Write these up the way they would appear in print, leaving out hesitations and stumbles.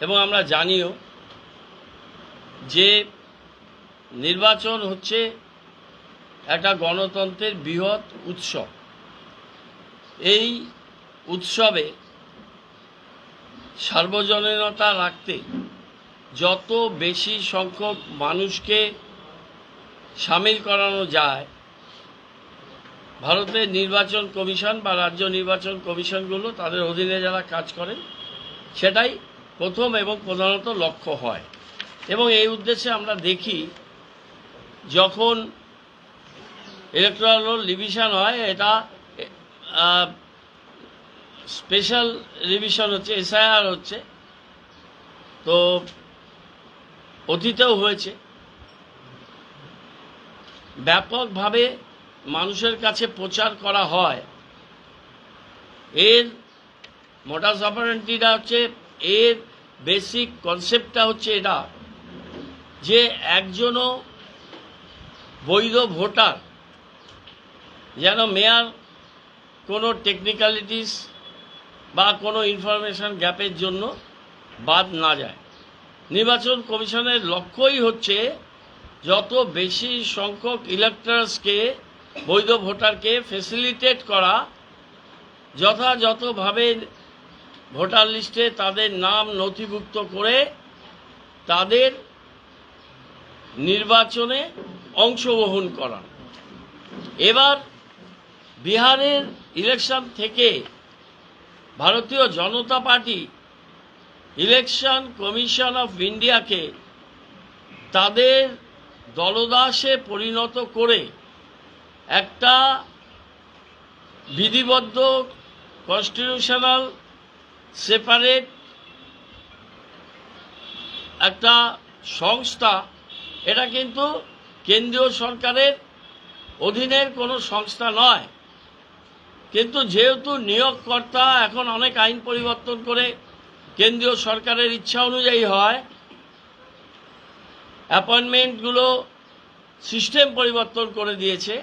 এবং আমরা জানিও যে নির্বাচন হচ্ছে একটা গণতন্ত্রের বৃহৎ উৎসব। এই উৎসবে সার্বজনীনতা রাখতে যত বেশি সংখ্যক মানুষকে সামিল করানো যায়, ভারতের নির্বাচন কমিশন বা রাজ্য নির্বাচন কমিশনগুলো তাদের অধীনে যারা কাজ করেন সেটাই প্রথম এবং প্রধানত লক্ষ্য হয়। এবং এই উদ্দেশ্যে আমরা দেখি যখন ইলেকট্রাল রোল রিভিশন হয়, এটা স্পেশাল রিভিশন হচ্ছে, এসআইআর হচ্ছে, তো অতীতেও হয়েছে, ব্যাপকভাবে মানুষের কাছে প্রচার করা হয়। এর মোডাস অপারেন্ডিটা হচ্ছে, এর বেসিক কনসেপ্টটা হচ্ছে এটা যে একজনও বৈধ ভোটার যেন মেয়ার কোনো টেকনিক্যালিটিস বা কোনো ইনফরমেশন গ্যাপের জন্য বাদ না যায়। নির্বাচন কমিশনের লক্ষ্যই হচ্ছে যত বেশি সংখ্যক ইলেক্টরসকে, বৈধ ভোটারকে ফেসিলিটেট করা, যথাযথভাবে ভোটার লিস্টে তাদের নাম নথিভুক্ত করে তাদের নির্বাচনে অংশগ্রহণ করা। এবার বিহারের ইলেকশন থেকে ভারতীয় জনতা পার্টি ইলেকশন কমিশন অফ ইন্ডিয়াকে তাদের দলদাসে পরিণত করে একটা বিধিবদ্ধ কনস্টিটিউশনাল সেপারেট একটা সংস্থা, এটা কিন্তু কেন্দ্রীয় সরকারের অধীনের কোনো সংস্থা নয়। কিন্তু যেহেতু নিয়োগকর্তা এখন অনেক আইন পরিবর্তন করে কেন্দ্রীয় সরকারের ইচ্ছা অনুযায়ী হয়, অ্যাপয়েন্টমেন্টগুলো সিস্টেম পরিবর্তন করে দিয়েছে,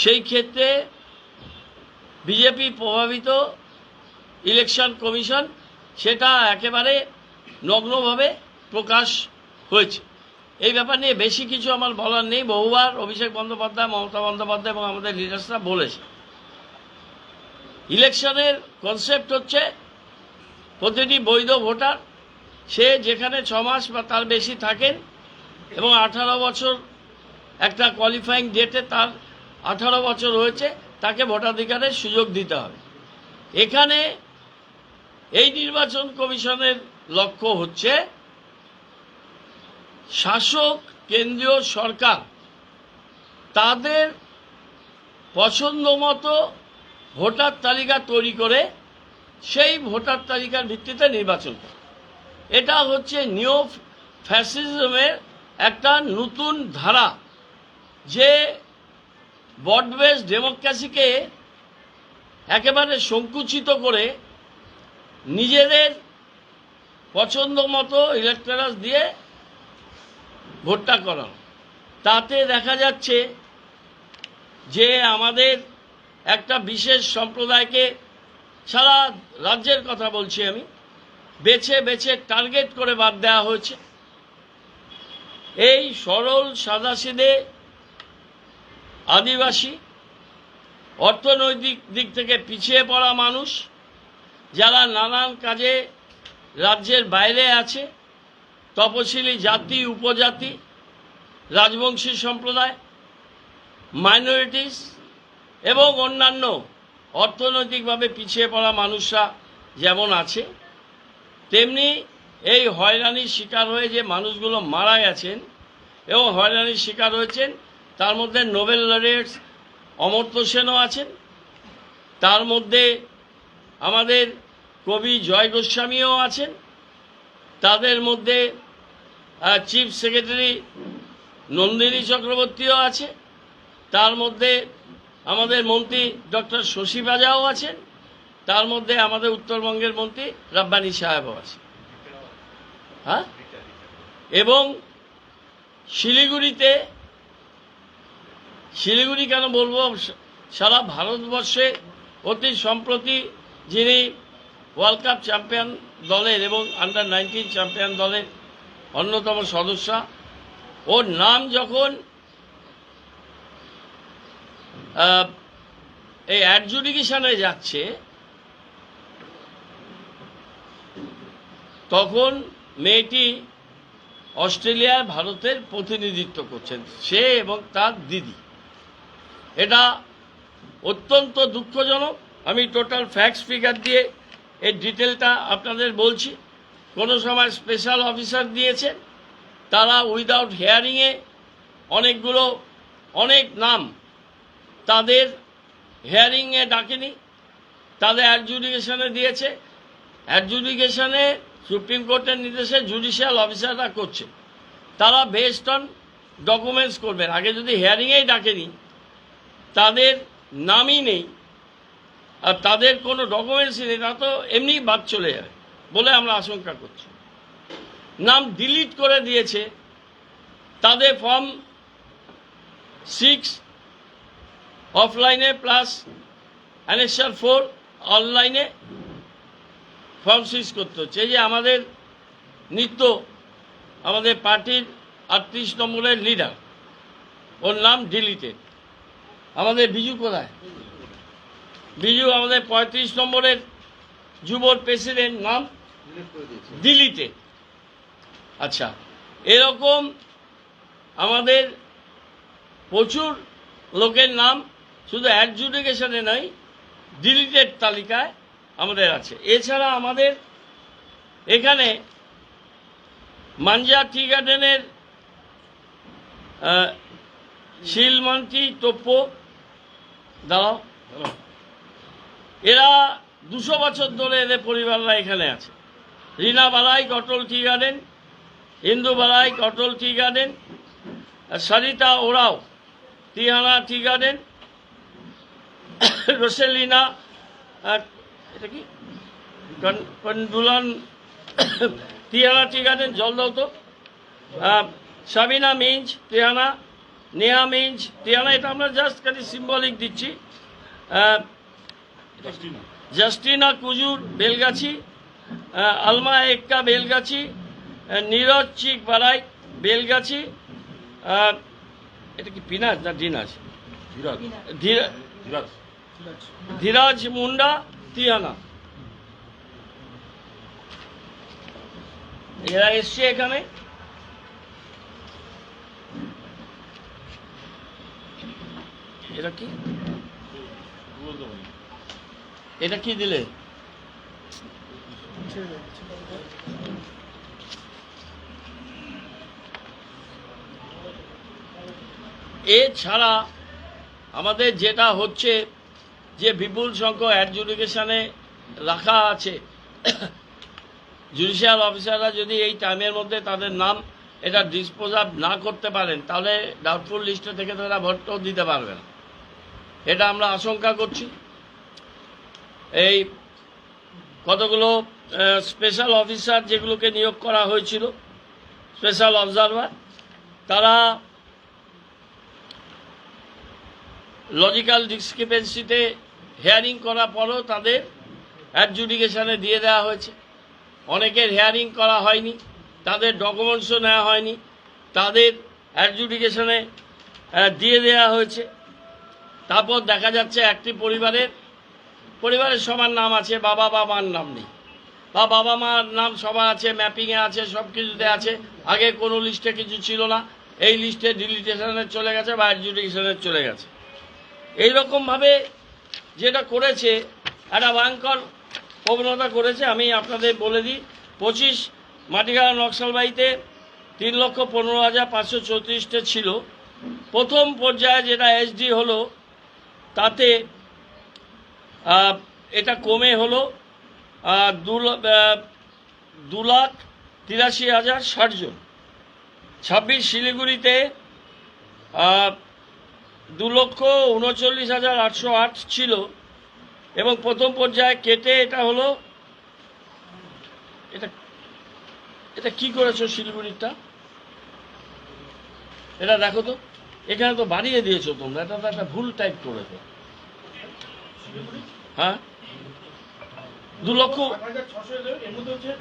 সেই ক্ষেত্রে বিজেপি প্রভাবিত ইলেকশন কমিশন সেটা একেবারে নগ্নভাবে প্রকাশ হয়েছে। এই ব্যাপার নিয়ে বেশি কিছু আমার বলার নেই। বহুবার অভিষেক বন্দ্যোপাধ্যায়, মমতা বন্দ্যোপাধ্যায় এবং আমাদের লিডার্সরা বলেছে, ইলেকশনের কনসেপ্ট হচ্ছে প্রতিটি বৈধ ভোটার, সে যেখানে 6 মাস বা তার বেশি থাকেন এবং 18 বছর একটা কোয়ালিফাইং ডেটে তার 18 বছর হয়েছে, তাকে ভোটাধিকারের সুযোগ দিতে হবে। এখানে এই নির্বাচন কমিশনের লক্ষ্য হচ্ছে শাসক কেন্দ্রীয় সরকার তাদের পছন্দ মতো ভোটার তালিকা তৈরি করে সেই ভোটার তালিকার ভিত্তিতে নির্বাচন করে। এটা হচ্ছে নিও ফ্যাসিজমের একটা নতুন ধারা, যে ব্রড বেস ডেমোক্রেসিকে একেবারে সংকুচিত করে নিজেদের পছন্দ মতো ইলেকটরাস দিয়ে ভোটটা করানো। তাতে দেখা যাচ্ছে যে আমাদের একটা বিশেষ সম্প্রদায়কে, সারা রাজ্যের কথা বলছি আমি, বেছে বেছে টার্গেট করে বাদ দেওয়া হয়েছে। এই সরল সাদাসিধে আদিবাসী, অর্থনৈতিক দিক থেকে পিছিয়ে পড়া মানুষ, যারা নানান কাজে রাজ্যের বাইরে আছে, তপশিলি জাতি, উপজাতি, রাজবংশী সম্প্রদায়, মাইনরিটিস এবং অন্যান্য অর্থনৈতিকভাবে পিছিয়ে পড়া মানুষরা যেমন আছে, তেমনি এই হয়রানির শিকার হয়ে যে মানুষগুলো মারা গেছেন এবং হয়রানির শিকার হয়েছেন, তার মধ্যে নোবেল লরেটস অমর্ত্য সেনও আছেন, তার মধ্যে আমাদের কবি জয় গোস্বামীও আছেন, তাদের মধ্যে চিফ সেক্রেটারি নন্দিনী চক্রবর্তীও আছে, তার মধ্যে আমাদের মন্ত্রী ডক্টর শশী বাজাও আছেন, তার মধ্যে আমাদের উত্তরবঙ্গের মন্ত্রী রাব্বানী সাহেবও আছে। হ্যাঁ, এবং শিলিগুড়ি কেন বলবো, সারা ভারতবর্ষে অতি সম্প্রতি যিনি ওয়ার্ল্ড কাপ চ্যাম্পিয়ন দলের এবং আন্ডার 19 চ্যাম্পিয়ন দলের অন্যতম সদস্যা। ওর নাম যখন এই অ্যাডজুডিকেশনে যাচ্ছে তখন মেয়েটি অস্ট্রেলিয়ায় ভারতের প্রতিনিধিত্ব করছেন, সে এবং তার দিদি। এটা অত্যন্ত দুঃখজনক। আমি টোটাল ফ্যাক্টস ফিগার দিয়ে এর ডিটেলটা আপনাদের বলছি। কোনো সময় স্পেশাল অফিসার দিয়েছেন, তারা উইদাউট হিয়ারিংয়ে অনেক নাম তাদের হিয়ারিংয়ে ডাকেনি, তাদের অ্যাডজুডিকেশনে দিয়েছে। অ্যাডজুডিকেশনে সুপ্রিম কোর্টের নির্দেশে জুডিশিয়াল অফিসাররা করছে, তারা বেসড অন ডকুমেন্টস করবেন। আগে যদি হিয়ারিংয়েই ডাকেনি, তাদের নামই নেই আর তাদের কোনো ডকুমেন্টসই নেই, তা তো এমনি বাদ চলে যাবে বলে আমরা আশঙ্কা করছি। নাম ডিলিট করে দিয়েছে, তাদের ফর্ম 6 অফলাইনে প্লাস অ্যানেক্সার 4 অনলাইনে ফর্ম 6 করতে হচ্ছে। এই যে আমাদের নিত্য আমাদের পার্টির 38 নম্বরের লিডার, ওর নাম ডিলিটেড। আমাদের বিজু কোথায়? বিজু আমাদের 35 নম্বরের যুবর প্রেসিডেন্ট, নাম ডিলিটেড। আচ্ছা, এরকম আমাদের প্রচুর লোকের নাম শুধু অ্যাডজুডিকেশনে নয়, ডিলিটেড তালিকায় আমাদের আছে। এছাড়া আমাদের এখানে মাঞ্জা টি গার্ডেনের শিলমন্ত্রী তোপ্প দাও, এরা 200 বছর ধরে এদের পরিবাররা এখানে আছে। রিনা বালাই কটল টি গার্ডেন, হিন্দু বালাই কটল টি গার্ডেন, সরিতা ওরাও তিহানা টি গার্ডেন, রোসেলিনা এটা কি কন্ডুলান তিহানা টি গার্ডেন, জল দাও তো। সাবিনা মিঞ্জ তিহানা, নেহা মিঞ্জ তিহানা, এটা আমরা জাস্ট খালি সিম্বলিক দিচ্ছি। জাস্টিনা কুজুর বেলগাছি, আলমা এক্কা বেলগাছি, নীরজ চিক বারাই বেলগাছি, এটা কি পিনাজ না ডিনাজ? ধীরাজ মুন্ডা তিহানা, এরা এসছে এখানে। এটা কি, এটা কি দিলে? এছাড়া আমাদের যেটা হচ্ছে যে বিপুল সংখ্যক অ্যাডজুডিকেশনে রাখা আছে, জুডিশিয়াল অফিসাররা যদি এই টাইমের মধ্যে তাদের নাম এটা ডিসপোজ আপ না করতে পারেন, তাহলে ডাউটফুল লিস্টে থেকে তারা ভোটও দিতে পারবে না, এটা আমরা আশঙ্কা করছি। এই কতগুলো স্পেশাল অফিসার যেগুলোকে নিয়োগ করা হয়েছিল, স্পেশাল অবজারভার, তারা লজিক্যাল ডিসক্রিপেন্সিতে হিয়ারিং করার পরও তাদের অ্যাডজুডিকেশনে দিয়ে দেওয়া হয়েছে। অনেকের হিয়ারিং করা হয়নি, তাদের ডকুমেন্টসও নেওয়া হয়নি, তাদের অ্যাডজুডিকেশনে দিয়ে দেওয়া হয়েছে। তারপর দেখা যাচ্ছে একটি পরিবারের সবার নাম আছে, বাবা মার নাম নেই, বা বাবা মার নাম সবার আছে, ম্যাপিংয়ে আছে, সব কিছুতে আছে, আগে কোনো লিস্টে কিছু ছিল না, এই লিস্টে ডিলিটেশনে চলে গেছে বা অ্যাডজুডিকেশনে চলে গেছে। এইরকমভাবে যেটা করেছে একটা ভয়ঙ্কর প্রবণতা করেছে। আমি আপনাদের বলে দিই, 25 মাটিগাড়া নকশালবাড়িতে 3,15,534 ছিল। প্রথম পর্যায়ে যেটা এসডি হলো তাতে এটা কমে হলো 2,83,060 জন। 26 শিলিগুড়িতে 2,39,808 ছিল এবং প্রথম পর্যায়ে কেটে এটা হলো, এটা কি করেছো শিলিগুড়িটা, এটা দেখো তো, এখানে তো বাড়িয়ে দিয়েছো তোমরা, এটা তো একটা ভুল টাইপ করেছো। হ্যাঁ, 2,08,600 এর মধ্যে হচ্ছে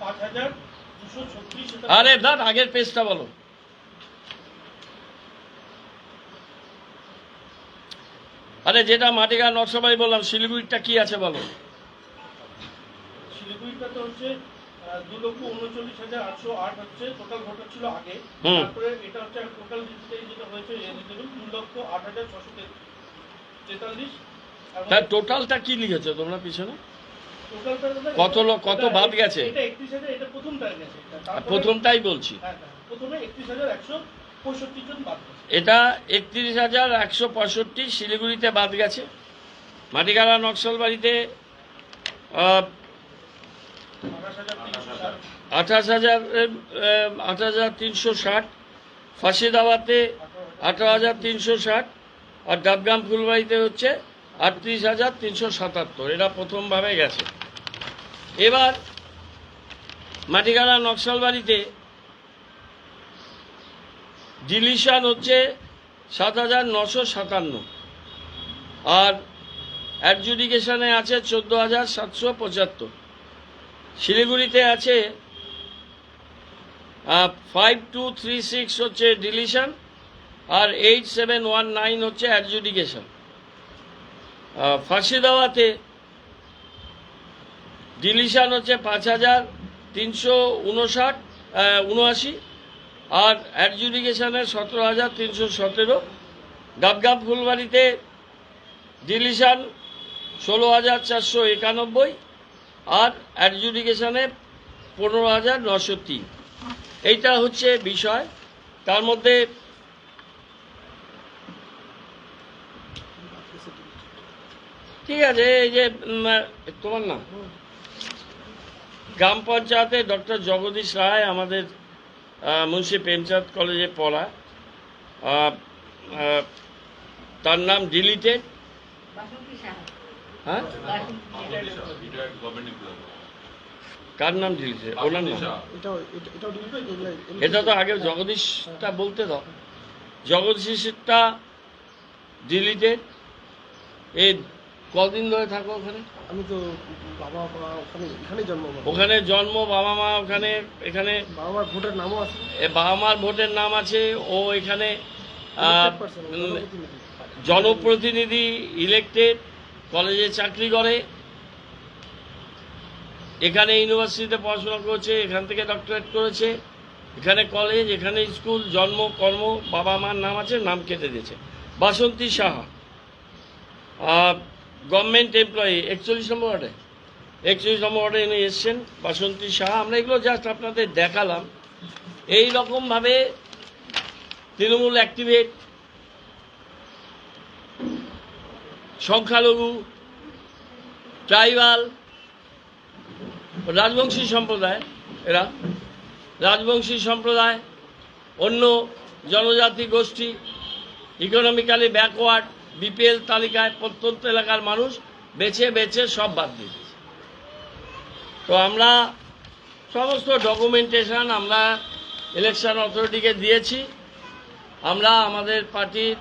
5,236। আরে দাঁত আগের পেজটা বলো। আরে যেটা মাটিগাঁ নকশাবাড়ি বললাম, শিলিগুড়িটা কি আছে বলো। শিলিগুড়িটা তো হচ্ছে 2,39,808 হচ্ছে টোটাল ভোটার ছিল আগে। হুম। তারপরে এটা হচ্ছে টোটাল যেটা হয়েছে 2,08,643। তার টোটালটা কি লিখেছো তোমরা পিছনে? টোটালটা কত কত বাদ গেছে? এটা 31,000, এটা প্রথমটা গেছে। প্রথমটাই বলছি। হ্যাঁ, প্রথমে 31,165 জন বাদ গেছে। এটা 31,165 শিলিগুড়িতে বাদ গেছে। মাটিগাড়া নকশালবাড়িতে 28,360, ফাঁসিদাবাতে 18,360, আর ডাবগ্রাম ফুলবাড়িতে হচ্ছে 38,377। এরা প্রথমভাবে গেছে। এবার মাটিগাড়া নকশালবাড়িতে ডিলিশন হচ্ছে 7,957, আর অ্যাডজুডিকেশনে আছে 14,775। শিলিগুড়িতে আছে 5236 হচ্ছে ডিলিশন, আর 8719 হচ্ছে অ্যাডজুডিকেশন। ফাঁসিদাওয়াতে ডিলিশন হচ্ছে 5,379, আর অ্যাডজুডিকেশনের 17,317। ডাবগ্রাম ফুলবাড়িতে ডিলিশন 16,491, আর অ্যাডজুডিকেশনে 15,903। এইটা হচ্ছে বিষয়। তার মধ্যে ঠিক আছে, এই যে তোমার নাম গ্রাম পঞ্চায়েতে ডক্টর জগদীশ রায়, আমাদের মুন্সি প্রেমচাঁদ কলেজে পড়া, তার নাম ডিলিটেড। হ্যাঁ, কার নাম ডিলিটেড? ওনার নাম। এটা তো আগে জগদীশটা বলতে দাও। জগদীশটা ডিলিটেড। এই কদিন ধরে থাকো ওখানে? আমি তো বাবা মা এখানে জন্ম, ওখানে জন্ম, বাবা মা ওখানে, এখানে বাবা মার ভোটের নামও আছে। বাবা মার ভোটের নাম আছে। ও এখানে জনপ্রতিনিধি, ইলেক্টেড, কলেজে চাকরি করে, এখানে ইউনিভার্সিটিতে পড়াশোনা করেছে, এখান থেকে ডক্টরেট করেছে, এখানে কলেজ, এখানে স্কুল, জন্ম, কর্ম, বাবা মার নাম আছে, নাম কেটে দিয়েছে। বাসন্তী সাহা, গভর্নমেন্ট এমপ্লয়ি, 41 নম্বর ওয়ার্ডে, 41 নম্বর ওয়ার্ডে এনে এসছেন বাসন্তী সাহা। আমরা এগুলো জাস্ট আপনাদের দেখালাম। এই রকমভাবে তৃণমূল অ্যাক্টিভেট, সংখ্যালঘু, ট্রাইবাল, রাজবংশী সম্প্রদায়, এরা রাজবংশী সম্প্রদায়, অন্য জনজাতি গোষ্ঠী, ইকোনমিক্যালি ব্যাকওয়ার্ড, বিপিএল তালিকায় প্রত্যন্ত এলাকার মানুষ বেছে বেছে সব বাদ দিয়ে দিয়েছে। তো আমরা সমস্ত ডকুমেন্টেশন আমরা ইলেকশন অথরিটিকে দিয়েছি। আমরা আমাদের পার্টির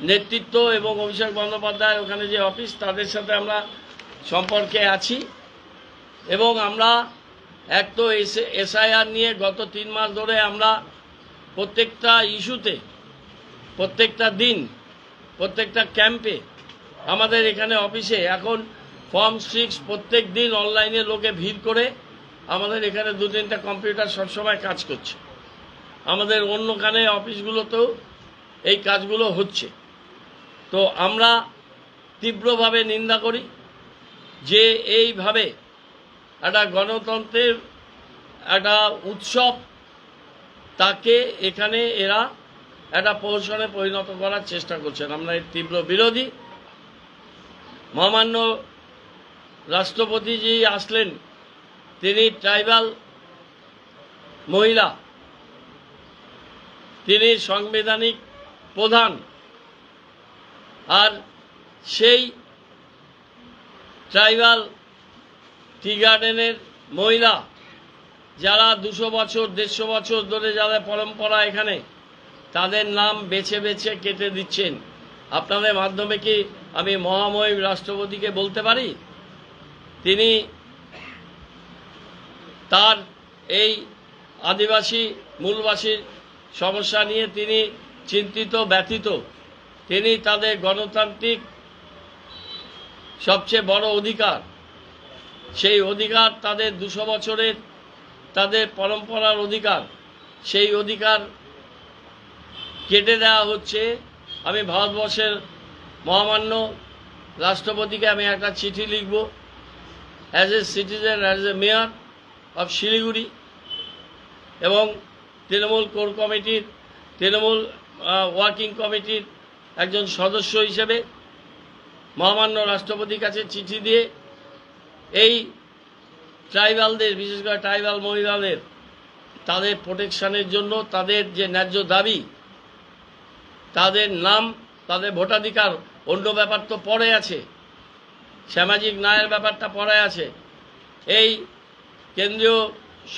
নেতৃত্ব এবং অভিষেক বন্দ্যোপাধ্যায় ওখানে যে অফিস, তাদের সাথে আমরা সম্পর্কে আছি, এবং আমরা এক তো এসআইআর নিয়ে গত 3 মাস ধরে আমরা প্রত্যেকটা ইস্যুতে, প্রত্যেকটা দিন, প্রত্যেকটা ক্যাম্পে আমাদের এখানে অফিসে এখন ফর্ম 6 প্রত্যেক দিন অনলাইনে লোকে ভিড় করে আমাদের এখানে 2-3টা কম্পিউটার সবসময় কাজ করছে। আমাদের অন্যখানে অফিসগুলোতেও এই কাজগুলো হচ্ছে। তো আমরা তীব্রভাবে নিন্দা করি যে এইভাবে একটা গণতন্ত্রের একটা উৎসব, তাকে এখানে এরা একটা প্রহসনে পরিণত করার চেষ্টা করছেন। আমরা এর তীব্র বিরোধী। মহামান্য রাষ্ট্রপতিজি আসলেন, তিনি ট্রাইবাল মহিলা, তিনি সাংবিধানিক প্রধান, আর সেই ট্রাইবাল টি গার্ডেনের মহিলা যারা 200 বছর 150 বছর ধরে যাদের পরম্পরা এখানে, তাদের নাম বেছে বেছে কেটে দিচ্ছেন। আপনাদের মাধ্যমে কি আমি মহামহিম রাষ্ট্রপতিকে বলতে পারি তিনি তার এই আদিবাসী মূলবাসীর সমস্যা নিয়ে তিনি চিন্তিত ব্যথিত। তিনি তাদের গণতান্ত্রিক সবচেয়ে বড় অধিকার, সেই অধিকার তাদের 200 বছরের তাদের পরম্পরার অধিকার, সেই অধিকার কেটে দেওয়া হচ্ছে। আমি ভারতবর্ষের মহামান্য রাষ্ট্রপতিকে আমি একটা চিঠি লিখব as a citizen, as a mayor of Siliguri এবং তৃণমূল কোর কমিটির, তৃণমূল ওয়ার্কিং কমিটির একজন সদস্য হিসেবে মহামান্য রাষ্ট্রপতির কাছে চিঠি দিয়ে এই ট্রাইবালদের, বিশেষ করে ট্রাইবাল মহিলাদের, তাদের প্রোটেকশনের জন্য তাদের যে ন্যায্য দাবি, তাদের নাম, তাদের ভোটাধিকার, অন্য ব্যাপার তো পরে আছে, সামাজিক ন্যায়ের ব্যাপারটা পরে আছে। এই কেন্দ্রীয়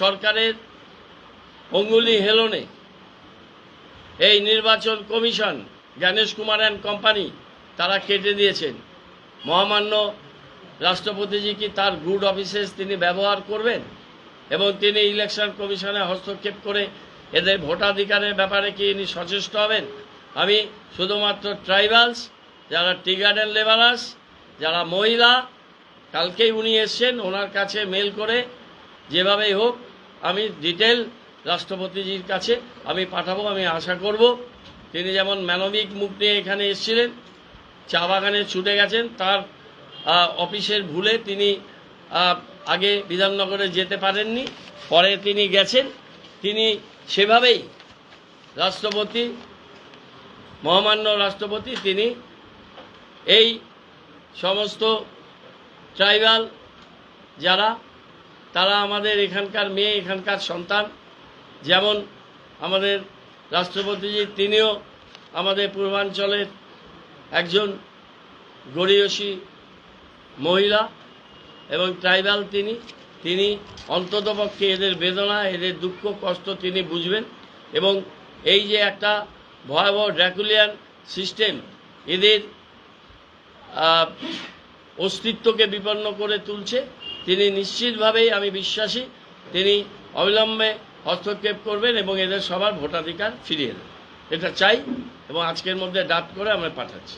সরকারের অঙ্গুলি হেলনে এই নির্বাচন commission, Gyanesh Kumar and company, তারা কেটে দিয়েছেন। মহামান্য রাষ্ট্রপতিজি কি তার গুড অফিসেস তিনি ব্যবহার করবেন এবং তিনি ইলেকশন কমিশনে হস্তক্ষেপ করে এদের ভোটাধিকারের ব্যাপারে কি ইনি সচেষ্ট হবেন? আমি শুধুমাত্র ট্রাইবালস, যারা টি গার্ডেন লেবারার্স, যারা মহিলা, কালকেই উনি এসছেন, ওনার কাছে মেল করে যেভাবেই হোক আমি ডিটেল রাষ্ট্রপতিজির কাছে আমি পাঠাবো। আমি আশা করব তিনি যেমন মানবিক মুখ নিয়ে এখানে এসেছিলেন, চা বাগানে ছুটে গেছেন, তার অফিসের ভুলে তিনি আগে বিধাননগরে যেতে পারেননি, পরে তিনি গেছেন। তিনি সেভাবেই রাষ্ট্রপতি, মহামান্য রাষ্ট্রপতি, তিনি এই সমস্ত ট্রাইবাল যারা, তারা আমাদের এখানকার মেয়ে, এখানকার সন্তান। যেমন আমাদের রাষ্ট্রপতিজি, তিনিও আমাদের পূর্বাঞ্চলের একজন গরীয়সী মহিলা এবং ট্রাইবাল। তিনি অন্ততপক্ষে এদের বেদনা, এদের দুঃখ কষ্ট তিনি বুঝবেন এবং এই যে একটা ভয়াবহ ড্র্যাকুলিয়ান সিস্টেম এদের অস্তিত্বকে বিপন্ন করে তুলছে, তিনি নিশ্চিতভাবেই, আমি বিশ্বাসী, তিনি অবিলম্বে হস্তক্ষেপ করবেন এবং এদের সবার ভোটাধিকার ফিরিয়ে দেবেন। এটা চাই এবং আজকের মধ্যে ড্রাফট করে আমরা পাঠাচ্ছি।